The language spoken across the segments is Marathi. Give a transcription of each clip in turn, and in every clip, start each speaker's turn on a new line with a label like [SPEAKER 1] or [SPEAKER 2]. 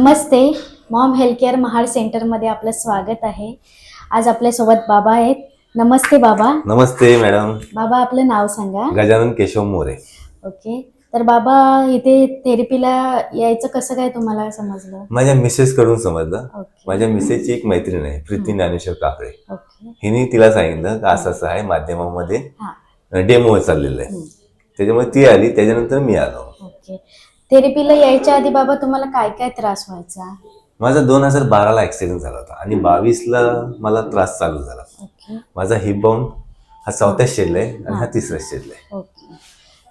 [SPEAKER 1] नमस्ते. मॉम हेल्थ केअर महाड सेंटरमध्ये आपलं स्वागत आहे. आज आपल्यासोबत बाबा आहेत. नमस्ते बाबा.
[SPEAKER 2] नमस्ते मॅडम.
[SPEAKER 1] बाबा आपलं नाव सांगा.
[SPEAKER 2] गजानन केशव मोरे.
[SPEAKER 1] ओके. तर बाबा इथे थेरपीला यायचं कसं काय तुम्हाला समजलं?
[SPEAKER 2] माझ्या मिसेस कडून समजलं.
[SPEAKER 1] ओके.
[SPEAKER 2] माझ्या मिसेसची एक मैत्रीण आहे प्रीती ज्ञानेश्वर काकडे.
[SPEAKER 1] ओके.
[SPEAKER 2] हिने तिला सांगितलं का असं असं आहे माध्यमामध्ये
[SPEAKER 1] हां.
[SPEAKER 2] डेमो चाललेलं आहे. त्याच्यामुळे ती आली, त्याच्यानंतर मी आलो.
[SPEAKER 1] ओके. थेरपीला यायच्या आधी बाबा तुम्हाला काय काय त्रास व्हायचा?
[SPEAKER 2] माझा 2012ला ऍक्सिडेंट झाला होता आणि 22ला मला त्रास चालू झाला.
[SPEAKER 1] ओके.
[SPEAKER 2] माझा हिप बाउन हा 4थ्या स्टेजला आहे आणि हा 3ऱ्या स्टेजला आहे.
[SPEAKER 1] ओके.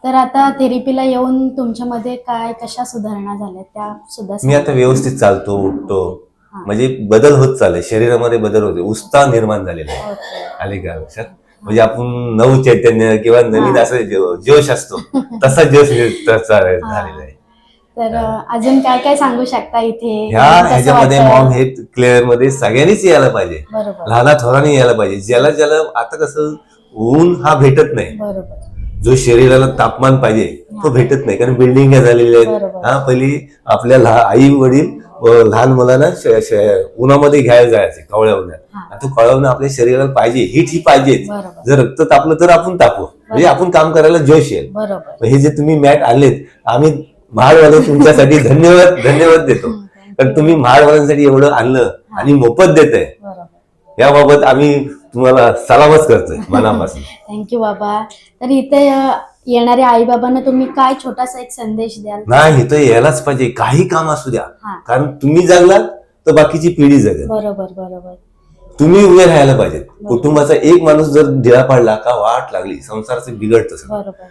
[SPEAKER 1] तर आता थेरपीला येऊन तुमच्यामध्ये काय कशा सुधारणा झाल्या त्या सुद्धा
[SPEAKER 2] मी आता व्यवस्थित चालतो, उठतो, म्हणजे बदल होत चालले, शरीरामध्ये बदल होते, उत्साह निर्माण झालेला आहे.
[SPEAKER 1] ओके.
[SPEAKER 2] आले का लक्षात? म्हणजे आपण नव चैतन्य किंवा नवीन असं जोश असतो तसा जोश झालेला आहे.
[SPEAKER 1] तर अजून काय काय सांगू शकता इथे?
[SPEAKER 2] ह्याच्यामध्ये मॉम हेल्थ केअर मध्ये सगळ्यांनीच यायला पाहिजे.
[SPEAKER 1] बरोबर.
[SPEAKER 2] लहान थोरांनी यायला पाहिजे. ज्याला ज्याला आता कसं ऊन हा भेटत नाही,
[SPEAKER 1] बरोबर.
[SPEAKER 2] जो शरीराला तापमान पाहिजे तो भेटत नाही, कारण बिल्डिंग झालेल्या आहेत.
[SPEAKER 1] बरोबर.
[SPEAKER 2] हा पहिली आपल्या आई वडील लहान मुलांना उन्हामध्ये घ्यायला जायचे कवळ्या उन्हात. आता कवळ्या उन्हा आपल्या शरीराला पाहिजे, हीट ही पाहिजे.
[SPEAKER 1] बरोबर.
[SPEAKER 2] जर रक्त तापलं तर आपण तापू, म्हणजे आपण काम करायला जोश येईल.
[SPEAKER 1] बरोबर.
[SPEAKER 2] हे जे तुम्ही मॅट आणलेत, आम्ही महाडवाले तुमच्यासाठी धन्यवाद देतो. कारण तुम्ही महाडवाल्यांसाठी एवढं आणलं आणि मोफत देताय,
[SPEAKER 1] बरोबर.
[SPEAKER 2] याबाबत आम्ही तुम्हाला सलामच करतोय मनापासून.
[SPEAKER 1] थँक्यू बाबा. तर इथे येणाऱ्या आई बाबांना तुम्ही काय छोटासा एक संदेश द्याल?
[SPEAKER 2] नाही, इथं यायलाच पाहिजे, काही काम असू द्या.
[SPEAKER 1] हा.
[SPEAKER 2] कारण तुम्ही जगलात तर बाकीची पिढी जगेल.
[SPEAKER 1] बरोबर. बरोबर.
[SPEAKER 2] तुम्ही उभे राहायला पाहिजेत. कुटुंबाचा एक माणूस जर ढिला पडला का वाट लागली, संसाराचं बिघडतं.
[SPEAKER 1] बरोबर.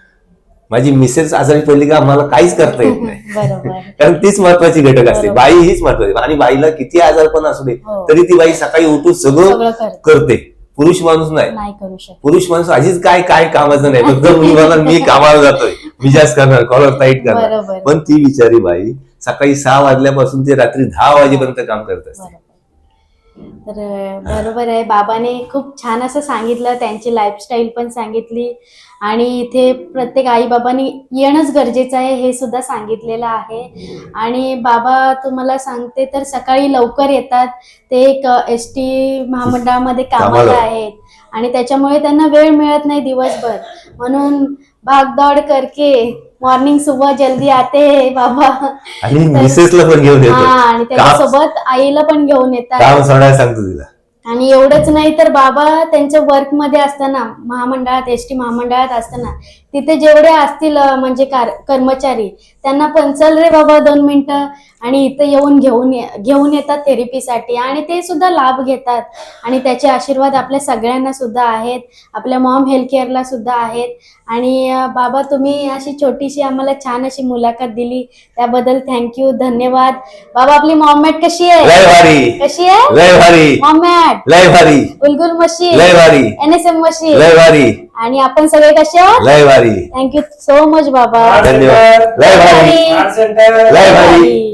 [SPEAKER 2] माझी मिसेस आजारी पडली का आम्हाला काहीच करता येत नाही.
[SPEAKER 1] बरोबर.
[SPEAKER 2] कारण तीच महत्वाची घटक असते.
[SPEAKER 1] बरोबर.
[SPEAKER 2] बाई हीच महत्वाची, आणि बाईला किती आजारपण असू दे
[SPEAKER 1] हो.
[SPEAKER 2] तरी ती बाई सकाळी उठून सगळं करते. पुरुष माणूस नाही
[SPEAKER 1] करू शकत.
[SPEAKER 2] पुरुष माणूस आधीच काय कामाचं नाही, फक्त मी कामाला जातोय, मिजाज करणार, कॉलर टाईट करणार.
[SPEAKER 1] बरोबर.
[SPEAKER 2] पण ती बिचारी बाई सकाळी 6 वाजल्यापासून ते रात्री 10 वाजेपर्यंत काम करत असते.
[SPEAKER 1] तर बरोबर आहे. बाबाने खूप छान असं सांगितलं, त्यांची लाईफस्टाईल पण सांगितली आणि इथे प्रत्येक आई बाबांनी येणंच गरजेचं आहे हे सुद्धा सांगितलेलं आहे. आणि बाबा तुम्हाला सांगते तर सकाळी लवकर येतात. ते एक ST महामंडळामध्ये कामाला आहेत आणि त्याच्यामुळे त्यांना वेळ मिळत नाही दिवसभर, म्हणून भागदौड करके मॉर्निंग सुबह जल्दी आते है बाबा.
[SPEAKER 2] आणि मिसेसला पण घेऊन येतो.
[SPEAKER 1] आणि त्याच्यासोबत आईला पण घेऊन येतात.
[SPEAKER 2] काम सोडायला सांगतो तिला.
[SPEAKER 1] आणि एवढंच नाही तर बाबा त्यांच्या वर्क मध्ये असताना, महामंडळात ST महामंडळात असताना तिथे जेवढे असतील म्हणजे कर्मचारी, त्यांना पण चल रे बाबा 2 मिनिटं, आणि इथे येऊन घेऊन येतात थेरपीसाठी आणि ते सुद्धा लाभ घेतात. आणि त्याचे आशीर्वाद आपल्या सगळ्यांना सुद्धा आहेत, आपल्या मॉम हेल्थ केअरला सुद्धा आहेत. आणि बाबा तुम्ही अशी छोटीशी आम्हाला छान अशी मुलाखत दिली त्याबद्दल थँक्यू, धन्यवाद. बाबा आपली मॉम मॅट कशी आहे?
[SPEAKER 2] लय भारी.
[SPEAKER 1] कशी आहे?
[SPEAKER 2] लय भारी.
[SPEAKER 1] मॉम मॅट
[SPEAKER 2] लय भारी.
[SPEAKER 1] गुलगुल मशीन
[SPEAKER 2] लय भारी.
[SPEAKER 1] NSM मशीन
[SPEAKER 2] लय भारी.
[SPEAKER 1] आणि आपण सगळे कसे आहोत?
[SPEAKER 2] लय भारी.
[SPEAKER 1] थँक्यू सो मच बाबा.
[SPEAKER 2] धन्यवाद. लय भारी. लय भारी.